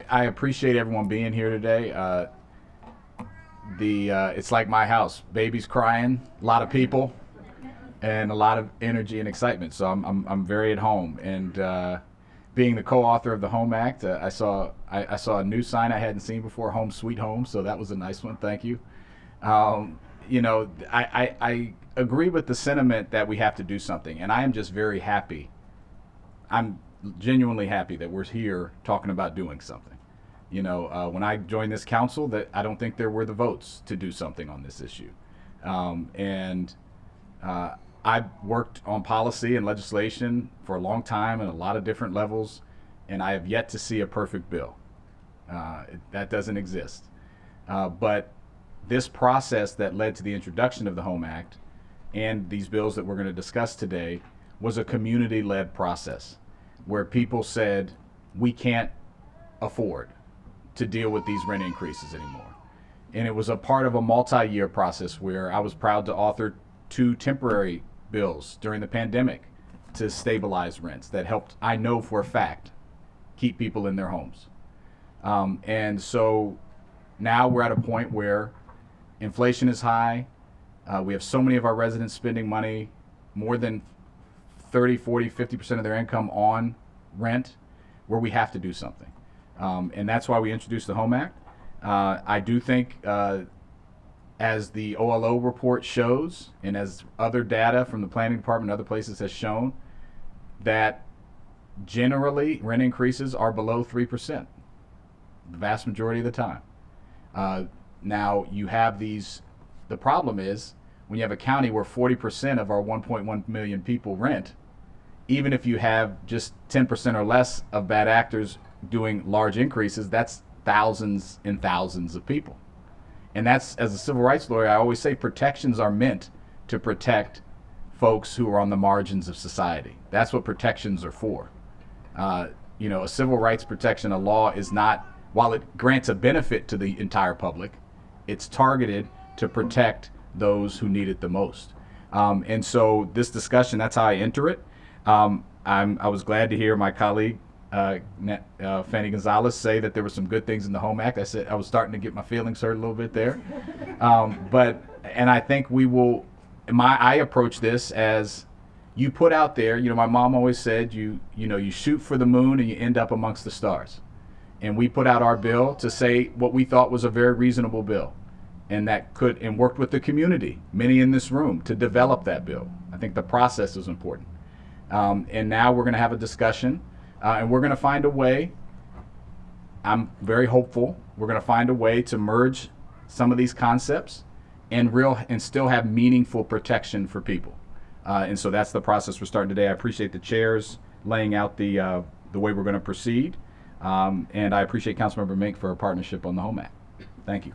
I appreciate everyone being here today. It's like my house, babies crying, a lot of people, and a lot of energy and excitement. So I'm very at home. And being the co-author of the Home Act, I saw a new sign I hadn't seen before, Home Sweet Home. So that was a nice one. Thank you. I agree with the sentiment that we have to do something, and I am just very happy. I'm genuinely happy that we're here talking about doing something. When I joined this council, that I don't think there were the votes to do something on this issue, and I've worked on policy and legislation for a long time at a lot of different levels, and I have yet to see a perfect bill. That doesn't exist. But this process that led to the introduction of the Home Act and these bills that we're going to discuss today was a community-led process where people said, we can't afford to deal with these rent increases anymore. And it was a part of a multi-year process where I was proud to author 2 temporary bills during the pandemic to stabilize rents that helped, I know for a fact, keep people in their homes. And so now we're at a point where inflation is high. We have so many of our residents spending money, more than 30, 40, 50% of their income on rent, where we have to do something. And that's why we introduced the Home Act. I do think, as the OLO report shows, and as other data from the planning department and other places has shown, that generally rent increases are below 3%, the vast majority of the time. Now you have the problem is when you have a county where 40% of our 1.1 million people rent, even if you have just 10% or less of bad actors doing large increases, that's thousands and thousands of people. And that's, as a civil rights lawyer, I always say protections are meant to protect folks who are on the margins of society. That's what protections are for. A civil rights protection, a law is not, while it grants a benefit to the entire public, it's targeted to protect those who need it the most. And so this discussion, that's how I enter it. I was glad to hear my colleague, Fanny Gonzalez, say that there were some good things in the Home Act. I said I was starting to get my feelings hurt a little bit there. And I think I approach this as you put out there, my mom always said, you shoot for the moon and you end up amongst the stars. And we put out our bill to say what we thought was a very reasonable bill. And worked with the community, many in this room, to develop that bill. I think the process is important. And now we're going to have a discussion, and we're going to find a way. I'm very hopeful we're going to find a way to merge some of these concepts and still have meaningful protection for people. And so that's the process we're starting today. I appreciate the chairs laying out the way we're going to proceed, and I appreciate Councilmember Mink for her partnership on the Home Act. Thank you.